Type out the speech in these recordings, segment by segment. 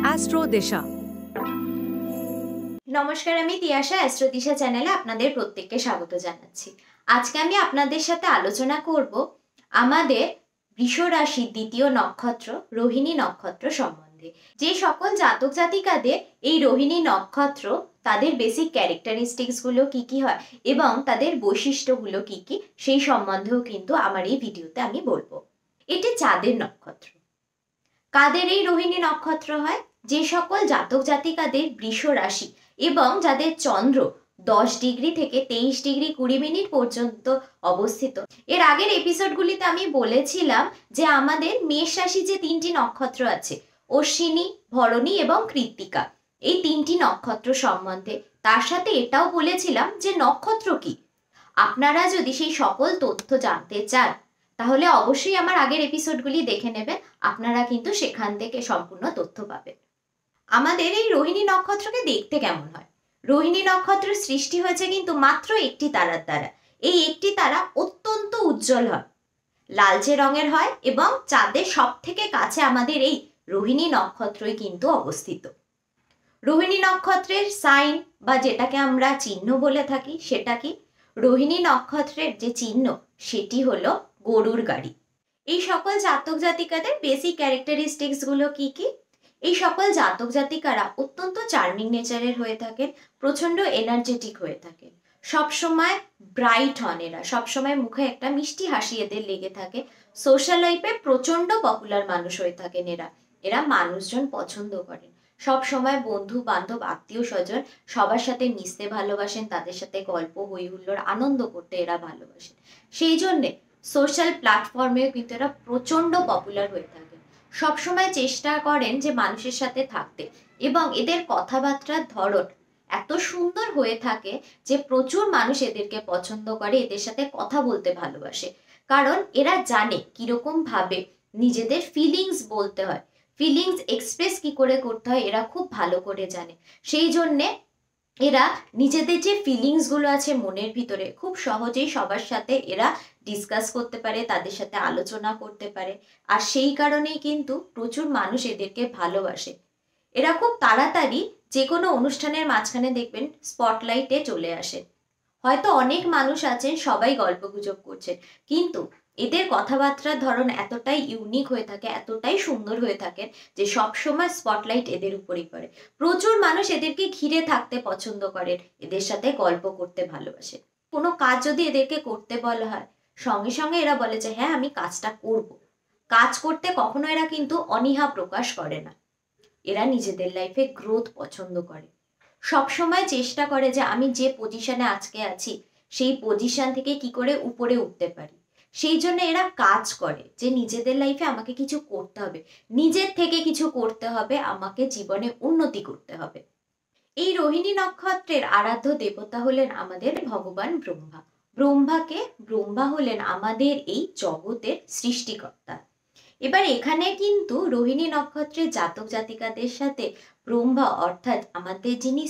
Astro দিশা। নমস্কার, আমি Tiyasha astro দিশা চ্যানেলে আপনাদের প্রত্যেককে স্বাগত জানাচ্ছি। আজকে আমি আপনাদের সাথে আলোচনা করব আমাদের বৃষ রাশির দ্বিতীয় নক্ষত্র রোহিণী নক্ষত্র সম্বন্ধে। যে সকল জাতক জাতিকাদের এই রোহিণী নক্ষত্র, তাদের বেসিক ক্যারেক্টারিস্টিক্স গুলো কি কি হয় এবং তাদের বৈশিষ্ট্যগুলো কি কি, সেই সম্বন্ধেও কিন্তু আমার এই ভিডিওতে আমি বলবো। এটি চাঁদের নক্ষত্র। কাদের এই রোহিণী নক্ষত্র হয়? যে সকল জাতক জাতিকাদের বৃষ রাশি এবং যাদের চন্দ্র 10 ডিগ্রি থেকে 23 ডিগ্রি 20 মিনিট পর্যন্ত অবস্থিত। এর আগের এপিসোডগুলিতে আমি বলেছিলাম যে আমাদের মেষ রাশি যে 3টি নক্ষত্র আছে, অশ্বিনী, ভরণী এবং কৃত্তিকা, এই 3টি নক্ষত্র সম্বন্ধে। তার সাথে এটাও বলেছিলাম যে নক্ষত্র কি। আপনারা যদি সেই সকল তথ্য জানতে চান তাহলে অবশ্যই আমার আগের এপিসোডগুলি দেখে নেবেন, আপনারা কিন্তু সেখান থেকে সম্পূর্ণ তথ্য পাবেন। আমাদের এই রোহিণী নক্ষত্রকে দেখতে কেমন হয়? রোহিণী নক্ষত্র সৃষ্টি হয়েছে কিন্তু মাত্র একটি তারার দ্বারা। এই একটি তারা অত্যন্ত উজ্জ্বল হয়, লালচে রঙের হয় এবং চাঁদের সব থেকে কাছে আমাদের এই রোহিণী নক্ষত্রই কিন্তু অবস্থিত। রোহিণী নক্ষত্রের সাইন বা যেটাকে আমরা চিহ্ন বলে থাকি সেটা কি? রোহিণী নক্ষত্রের যে চিহ্ন সেটি হলো গরুর গাড়ি। এই সকল জাতক জাতিকাদের বেসিক ক্যারেক্টারিস্টিক্স গুলো কি কি? এই সকল জাতক জাতিকারা অত্যন্ত চার্মিং নেচারের হয়ে থাকেন, প্রচন্ড এনার্জেটিক হয়ে থাকেন, সবসময় ব্রাইট হন এরা, সবসময় মুখে একটা মিষ্টি হাসি এদের লেগে থাকে। সোশ্যাল লাইফে প্রচন্ড পপুলার মানুষ হয়ে থাকেন এরা। এরা মানুষজন পছন্দ করেন, সব সময় বন্ধু বান্ধব আত্মীয় স্বজন সবার সাথে মিশতে ভালোবাসেন, তাদের সাথে গল্প হই হুল্লোড় আনন্দ করতে এরা ভালোবাসেন। সেই জন্যে সোশ্যাল প্ল্যাটফর্মেও কিন্তু এরা প্রচন্ড পপুলার হয়ে থাকেন, সবসময় চেষ্টা করেন যে মানুষের সাথে থাকতে, এবং এদের কথাবার্তার ধরন এত সুন্দর হয়ে থাকে যে প্রচুর মানুষ এদেরকে পছন্দ করে, এদের সাথে কথা বলতে ভালোবাসে। কারণ এরা জানে কিরকম ভাবে নিজেদের ফিলিংস বলতে হয়, ফিলিংস এক্সপ্রেস কি করে করতে হয় এরা খুব ভালো করে জানে। সেই জন্যে এরা নিজেদের যে ফিলিংস গুলো আছে মনের ভিতরে খুব সহজেই সবার সাথে এরা ডিসকাস করতে পারে, তাদের সাথে আলোচনা করতে পারে। আর সেই কারণেই কিন্তু প্রচুর মানুষ এদেরকে ভালোবাসে। এরা খুব তাড়াতাড়ি যে কোনো অনুষ্ঠানের মাঝখানে দেখবেন স্পটলাইটে চলে আসে। হয়তো অনেক মানুষ আছেন সবাই গল্পগুজব করছেন, কিন্তু এদের কথাবার্তার ধরন এতটাই ইউনিক হয়ে থাকে, এতটাই সুন্দর হয়ে থাকে যে সবসময় স্পটলাইট এদের উপরই পড়ে। প্রচুর মানুষ এদেরকে ঘিরে থাকতে পছন্দ করেন, এদের সাথে গল্প করতে ভালোবাসে। কোনো কাজ যদি এদেরকে করতে বলা হয় সঙ্গে সঙ্গে এরা বলে যে হ্যাঁ আমি কাজটা করব। কাজ করতে কখনো এরা কিন্তু অনীহা প্রকাশ করে না। এরা নিজেদের লাইফে গ্রোথ পছন্দ করে, সব সময় চেষ্টা করে যে আমি যে পজিশনে আজকে আছি সেই পজিশন থেকে কি করে উপরে উঠতে পারি। সেই জন্য এরা কাজ করে যে নিজেদের লাইফে আমাকে কিছু করতে হবে, নিজের থেকে কিছু করতে হবে, আমাকে জীবনে উন্নতি করতে হবে। এই রোহিণী নক্ষত্রের আরাধ্য দেবতা হলেন আমাদের ভগবান ব্রহ্মা। ব্রহ্মা হলেন আমাদের এই জগতের সৃষ্টিকর্তা। এবার এখানে কিন্তু রোহিণী নক্ষত্রের জাতক জাতিকাদের সাথে ব্রহ্মা অর্থাৎ আমাদের যিনি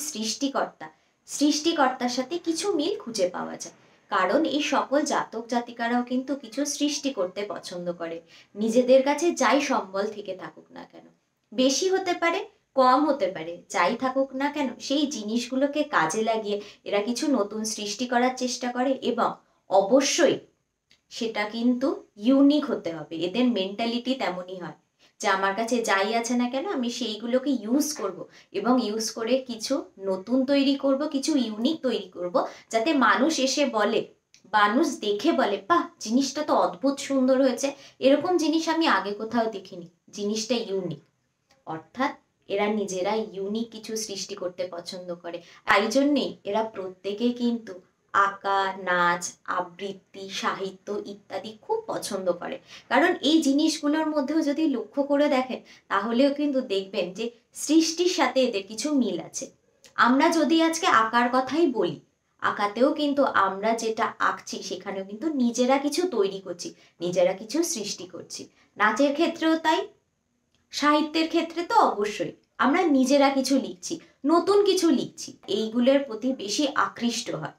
সৃষ্টিকর্তার সাথে কিছু মিল খুঁজে পাওয়া যায়। কারণ এই সকল জাতক জাতিকারাও কিন্তু কিছু সৃষ্টি করতে পছন্দ করে, নিজেদের কাছে যাই সম্বল থেকে থাকুক না কেন, বেশি হতে পারে কম হতে পারে, যাই থাকুক না কেন সেই জিনিসগুলোকে কাজে লাগিয়ে এরা কিছু নতুন সৃষ্টি করার চেষ্টা করে। এবং অবশ্যই সেটা কিন্তু ইউনিক হতে হবে। এদের মেন্টালিটি তেমনই হয় যে আমার কাছে যাই আছে না কেন আমি সেইগুলোকে ইউজ করব, এবং ইউজ করে কিছু নতুন তৈরি করব, কিছু ইউনিক তৈরি করব, যাতে মানুষ এসে বলে, মানুষ দেখে বলে বাহ জিনিসটা তো অদ্ভুত সুন্দর হয়েছে, এরকম জিনিস আমি আগে কোথাও দেখিনি, জিনিসটা ইউনিক। অর্থাৎ এরা নিজেরা ইউনিক কিছু সৃষ্টি করতে পছন্দ করে। তাই জন্যেই এরা প্রত্যেকেই কিন্তু আঁকা, নাচ, আবৃত্তি, সাহিত্য ইত্যাদি খুব পছন্দ করে। কারণ এই জিনিসগুলোর মধ্যেও যদি লক্ষ্য করে দেখেন তাহলেও কিন্তু দেখবেন যে সৃষ্টির সাথে এদের কিছু মিল আছে। আমরা যদি আজকে আঁকার কথাই বলি, আঁকাতেও কিন্তু আমরা যেটা আঁকছি সেখানেও কিন্তু নিজেরা কিছু তৈরি করছি, নিজেরা কিছু সৃষ্টি করছি। নাচের ক্ষেত্রেও তাই, সাহিত্যের ক্ষেত্রে তো অবশ্যই আমরা নিজেরা কিছু লিখছি, নতুন কিছু লিখছি, এইগুলোর প্রতি বেশি আকৃষ্ট হয়।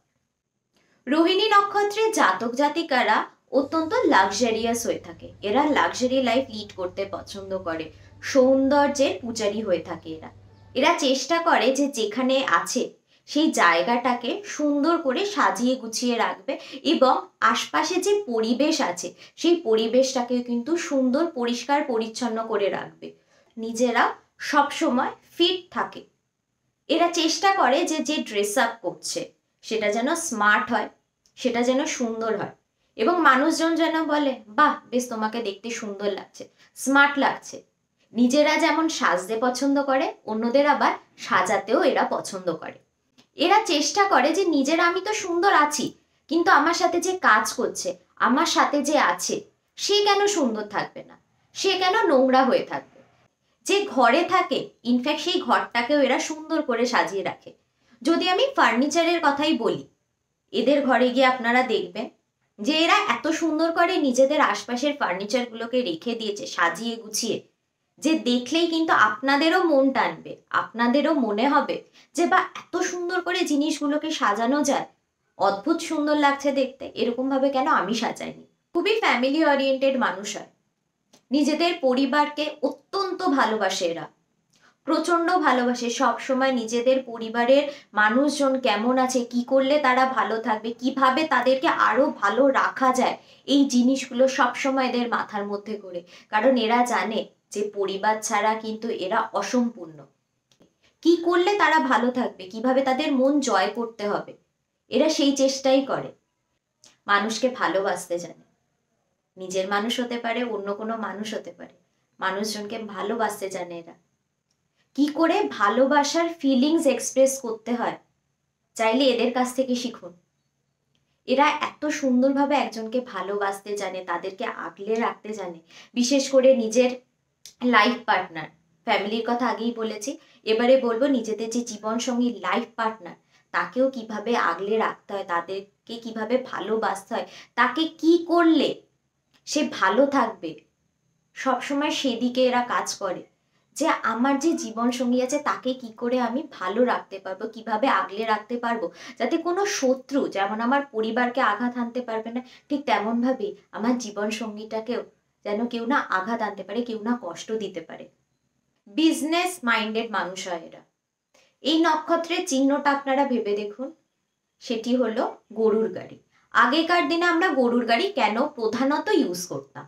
রোহিণী নক্ষত্রের জাতক জাতিকারা অত্যন্ত লাক্সারিয়াস হয়ে থাকে। এরা লাক্সারি লাইফ লিড করতে পছন্দ করে, সৌন্দর্যের পূজারী হয়ে থাকে এরা। এরা চেষ্টা করে যে যেখানে আছে সেই জায়গাটাকে সুন্দর করে সাজিয়ে গুছিয়ে রাখবে এবং আশপাশে যে পরিবেশ আছে সেই পরিবেশটাকে কিন্তু সুন্দর পরিষ্কার পরিচ্ছন্ন করে রাখবে। নিজেরা সবসময় ফিট থাকে। এরা চেষ্টা করে যে যে ড্রেস আপ করছে সেটা যেন স্মার্ট হয়, সেটা যেন সুন্দর হয় এবং মানুষজন যেন বলে বাহ বেশ তোমাকে দেখতে সুন্দর লাগছে, স্মার্ট লাগছে। নিজেরা যেমন সাজতে পছন্দ করে, অন্যদের আবার সাজাতেও এরা পছন্দ করে। এরা চেষ্টা করে যে নিজেরা আমি তো সুন্দর আছি, কিন্তু আমার সাথে যে কাজ করছে, আমার সাথে যে আছে, সে কেন সুন্দর থাকবে না, সে কেন নোংরা হয়ে থাকবে। যে ঘরে থাকে ইনফ্যাক্ট সেই ঘরটাকেও এরা সুন্দর করে সাজিয়ে রাখে। যদি আমি ফার্নিচারের কথাই বলি, এদের ঘরে গিয়ে আপনারা দেখবেন যে এরা এত সুন্দর করে নিজেদের আশপাশের ফার্নিচারগুলোকে রেখে দিয়েছে সাজিয়ে গুছিয়ে, যে দেখলেই কিন্তু আপনাদেরও মন টানবে, আপনাদেরও মনে হবে যে বা এত সুন্দর করে জিনিসগুলোকে সাজানো যায়, অদ্ভুত সুন্দর লাগছে দেখতে, এরকম ভাবে কেন আমি সাজাইনি। খুবই ফ্যামিলি ওরিয়েন্টেড মানুষ হয়, নিজেদের পরিবারকে অত্যন্ত ভালোবাসে এরা, প্রচন্ড ভালোবাসে। সব সময় নিজেদের পরিবারের মানুষজন কেমন আছে, কি করলে তারা ভালো থাকবে, কিভাবে তাদেরকে আরো ভালো রাখা যায়, এই জিনিসগুলো সব সময় এদের মাথার মধ্যে করে। কারণ এরা জানে যে পরিবার ছাড়া কিন্তু এরা অসম্পূর্ণ। কি করলে তারা ভালো থাকবে, কিভাবে তাদের মন জয় করতে হবে, এরা সেই চেষ্টাই করে। মানুষকে ভালোবাসতে জানে, নিজের মানুষ হতে পারে, অন্য কোনো মানুষ হতে পারে, মানুষজনকে ভালোবাসতে জানে এরা। কি করে ভালোবাসার ফিলিংস এক্সপ্রেস করতে হয় চাইলে এদের কাছ থেকে শিখুন। এরা এত সুন্দরভাবে একজনকে ভালোবাসতে জানে, তাদেরকে আগলে রাখতে জানে। বিশেষ করে নিজের লাইফ পার্টনার, ফ্যামিলির কথা আগেই বলেছি, এবারে বলবো নিজেদের যে জীবন সঙ্গী লাইফ পার্টনার, তাকেও কিভাবে আগলে রাখতে হয়, তাদেরকে কিভাবে ভালোবাসতে হয়, তাকে কি করলে সে ভালো থাকবে, সবসময় সেদিকে এরা কাজ করে। যে আমার যে জীবন সঙ্গী আছে তাকে কি করে আমি ভালো রাখতে পারবো, কিভাবে আগলে রাখতে পারবো, যাতে কোনো শত্রু যেমন আমার পরিবারকে আঘাত আনতে পারবে না, ঠিক তেমন ভাবে আমার জীবন সঙ্গীটাকেও যেন কেউ না আঘাত আনতে পারে, কেউ না কষ্ট দিতে পারে। বিজনেস মাইন্ডেড মানুষ হয় এরা। এই নক্ষত্রের চিহ্নটা আপনারা ভেবে দেখুন, সেটি হলো গরুর গাড়ি। আগেকার দিনে আমরা গরুর গাড়ি কেন প্রধানত ইউজ করতাম?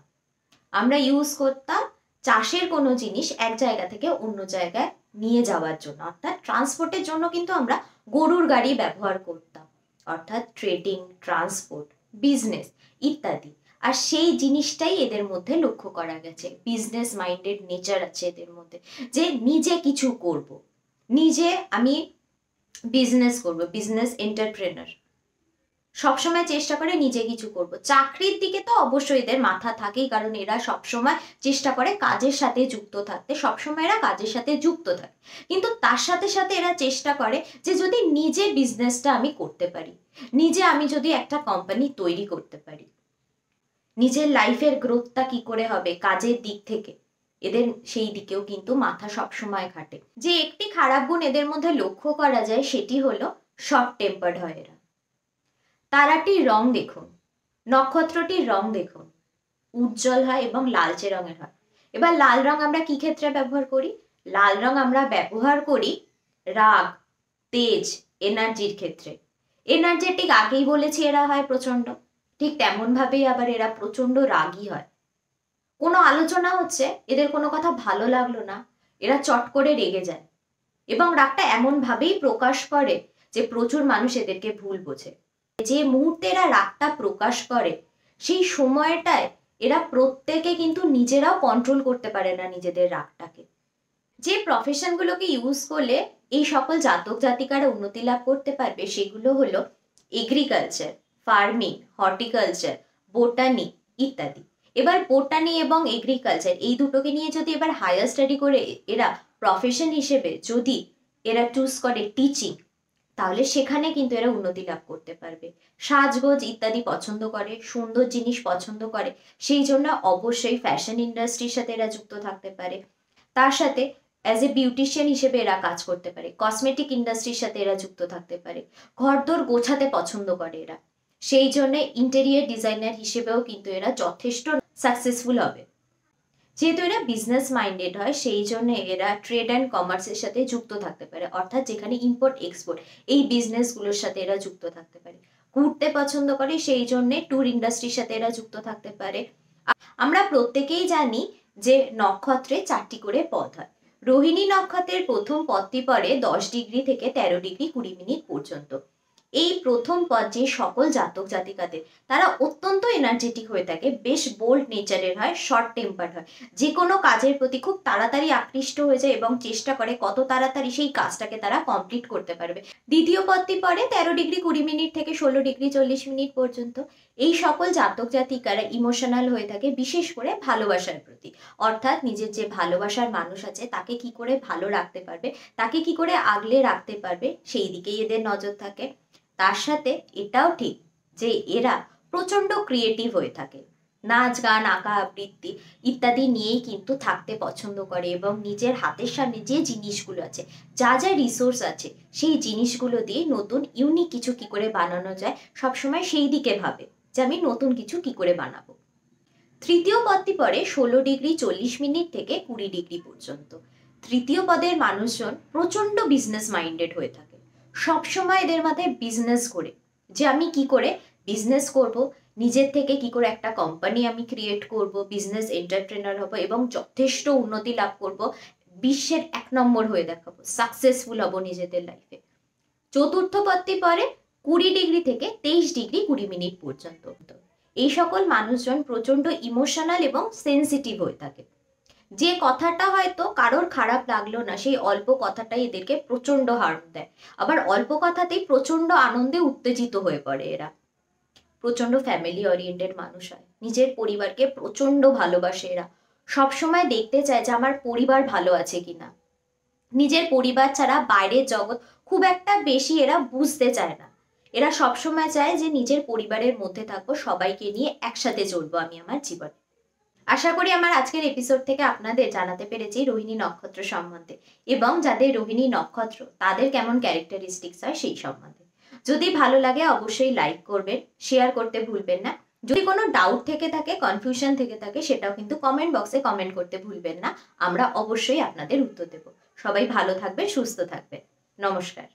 আমরা ইউজ করতাম চাষের কোনো জিনিস এক জায়গা থেকে অন্য জায়গায় নিয়ে যাওয়ার জন্য, অর্থাৎ ট্রান্সপোর্টের জন্য কিন্তু আমরা গরুর গাড়ি ব্যবহার করতাম, অর্থাৎ ট্রেডিং, ট্রান্সপোর্ট, বিজনেস ইত্যাদি। আর সেই জিনিসটাই এদের মধ্যে লক্ষ্য করা গেছে। বিজনেস মাইন্ডেড নেচার আছে এদের মধ্যে, যে নিজে কিছু করব, নিজে আমি বিজনেস করব, বিজনেস এন্টারপ্রেনার, সবসময় চেষ্টা করে নিজে কিছু করব। চাকরির দিকে তো অবশ্যই এদের মাথা থাকেই, কারণ এরা সবসময় চেষ্টা করে কাজের সাথে যুক্ত থাকতে, সবসময় এরা কাজের সাথে যুক্ত থাকে। কিন্তু তার সাথে সাথে এরা চেষ্টা করে যে যদি নিজে বিজনেসটা আমি করতে পারি, নিজে আমি যদি একটা কোম্পানি তৈরি করতে পারি, নিজের লাইফের গ্রোথটা কি করে হবে কাজের দিক থেকে, এদের সেই দিকেও কিন্তু মাথা সবসময় খাটে। যে একটি খারাপ গুণ এদের মধ্যে লক্ষ্য করা যায় সেটি হলো শর্ট টেম্পার্ড হয় এরা। তারাটির রং দেখুন, নক্ষত্রটির রং দেখুন, উজ্জ্বল হয় এবং লালচে রঙের হয়। এবার লাল রং আমরা কি ক্ষেত্রে ব্যবহার করি? লাল রং আমরা ব্যবহার করি রাগ, তেজ, এনার্জির ক্ষেত্রে। এনার্জেটিক আগেই বলেছি এরা হয় প্রচন্ড, ঠিক তেমন ভাবেই আবার এরা প্রচন্ড রাগী হয়। কোনো আলোচনা হচ্ছে, এদের কোনো কথা ভালো লাগলো না, এরা চট করে রেগে যায় এবং রাগটা এমন ভাবেই প্রকাশ করে যে প্রচুর মানুষ এদেরকে ভুল বোঝে। যে মুহূর্তে এরা রাগটা প্রকাশ করে সেই সময়টায় এরা প্রত্যেকে কিন্তু নিজেরাও কন্ট্রোল করতে পারে না নিজেদের রাগটাকে। যে প্রফেশনগুলোকে ইউজ করলে এই সকল জাতক জাতিকারা উন্নতি লাভ করতে পারবে সেগুলো হলো এগ্রিকালচার, ফার্মিং, হর্টিকালচার, বোটানি ইত্যাদি। এবার বোটানি এবং এগ্রিকালচার এই দুটোকে নিয়ে যদি এবার হায়ার স্টাডি করে এরা প্রফেশন হিসেবে যদি এরা চুজ করে টিচিং, তাহলে সেখানে কিন্তু এরা উন্নতি লাভ করতে পারবে। সাজগোজ ইত্যাদি পছন্দ করে, সুন্দর জিনিস পছন্দ করে, সেই জন্য অবশ্যই ফ্যাশন ইন্ডাস্ট্রির সাথে এরা যুক্ত থাকতে পারে। তার সাথে অ্যাজ এ বিউটিশিয়ান হিসেবে এরা কাজ করতে পারে, কসমেটিক ইন্ডাস্ট্রির সাথে এরা যুক্ত থাকতে পারে, ঘরদোর গোছাতে পছন্দ করে এরা। সেই জন্য ইন্টেরিয়র ডিজাইনার হিসেবেও কিন্তু এরা যথেষ্ট সাকসেসফুল হবে। যেহেতু এরা বিজনেস মাইন্ডেড হয়, সেই জন্য এরা ট্রেড অ্যান্ড কমার্সের সাথে যুক্ত থাকতে পারে, অর্থাৎ যেখানে ইম্পোর্ট এক্সপোর্ট এই বিজনেসগুলোর সাথে এরা যুক্ত থাকতে পারে। ঘুরতে পছন্দ করে, সেই জন্য ট্যুর ইন্ডাস্ট্রির সাথে এরা যুক্ত থাকতে পারে। আমরা প্রত্যেকেই জানি যে নক্ষত্রে 4টি করে পদ হয়। রোহিণী নক্ষত্রের প্রথম পদটি পড়ে 10 ডিগ্রি থেকে 13 ডিগ্রি 20 মিনিট পর্যন্ত। এই প্রথম পদ যে সকল জাতক জাতিকাদের, তারা অত্যন্ত এনার্জেটিক হয়ে থাকে, বেশ বোল্ড নেচারের হয়, শর্ট টেম্পার্ড হয়, যে কোনো কাজের প্রতি খুব তাড়াতাড়ি আকৃষ্ট হয়ে যায় এবং চেষ্টা করে কত তাড়াতাড়ি সেই কাজটাকে তারা কমপ্লিট করতে পারবে। দ্বিতীয় পদটি পড়ে 13 ডিগ্রি 20 মিনিট থেকে 16 ডিগ্রি 40 মিনিট পর্যন্ত। এই সকল জাতক জাতিকারা ইমোশনাল হয়ে থাকে, বিশেষ করে ভালোবাসার প্রতি, অর্থাৎ নিজের যে ভালোবাসার মানুষ আছে তাকে কি করে ভালো রাখতে পারবে, তাকে কি করে আগলে রাখতে পারবে, সেই দিকেই এদের নজর থাকে। তার সাথে এটাও ঠিক যে এরা প্রচন্ড ক্রিয়েটিভ হয়ে থাকে, নাচ গান আঁকা আবৃত্তি ইত্যাদি নিয়েই কিন্তু থাকতে পছন্দ করে এবং নিজের হাতের সামনে যে জিনিসগুলো আছে, যা যা রিসোর্স আছে, সেই জিনিসগুলো দিয়ে নতুন ইউনিক কিছু কি করে বানানো যায় সবসময় সেই দিকে ভাবে যে আমি নতুন কিছু কি করে বানাবো। তৃতীয় পদটি পড়ে 16 ডিগ্রি 40 মিনিট থেকে 20 ডিগ্রি পর্যন্ত। তৃতীয় পদের মানুষজন প্রচন্ড বিজনেস মাইন্ডেড হয়ে থাকে, সবসময় এদের মাথায় বিজনেস করে যে আমি কি করে বিজনেস করব, নিজের থেকে কি করে একটা কোম্পানি আমি ক্রিয়েট করব, বিজনেস এন্টারপ্রেনার হব এবং যথেষ্ট উন্নতি লাভ করব, বিশ্বের 1 নম্বর হয়ে দেখাবো, সাকসেসফুল হব নিজেদের লাইফে। চতুর্থ পদটি পড়ে 20 ডিগ্রি থেকে 23 ডিগ্রি 20 মিনিট পর্যন্ত। এই সকল মানুষজন প্রচন্ড ইমোশনাল এবং সেন্সিটিভ হয়ে থাকে, যে কথাটা হয়তো কারোর খারাপ লাগলো না, সেই অল্প কথাটাই এদেরকে প্রচন্ড হার্ম দেয়। আবার অল্প কথাতেই প্রচন্ড আনন্দে উত্তেজিত হয়ে পড়ে এরা। প্রচন্ড ফ্যামিলি ওরিয়েন্টেড মানুষ হয়, নিজের পরিবারকে প্রচন্ড ভালোবাসে এরা, সবসময় দেখতে চায় যে আমার পরিবার ভালো আছে কিনা। নিজের পরিবার ছাড়া বাইরের জগৎ খুব একটা বেশি এরা বুঝতে চায় না। এরা সবসময় চায় যে নিজের পরিবারের মধ্যে থাকবো, সবাইকে নিয়ে একসাথে চলবো আমি আমার জীবনে। আশা করি আমার আজকের এপিসোড থেকে আপনাদের জানাতে পেরেছি রোহিণী নক্ষত্র সম্বন্ধে, এবং যাদের রোহিণী নক্ষত্র তাদের কেমন ক্যারেক্টারিস্টিক্স হয় সেই সম্বন্ধে। যদি ভালো লাগে অবশ্যই লাইক করবেন, শেয়ার করতে ভুলবেন না। যদি কোনো ডাউট থেকে থাকে, কনফিউশন থেকে থাকে, সেটাও কিন্তু কমেন্ট বক্সে কমেন্ট করতে ভুলবেন না, আমরা অবশ্যই আপনাদের উত্তর দেব। সবাই ভালো থাকবেন, সুস্থ থাকবেন। নমস্কার।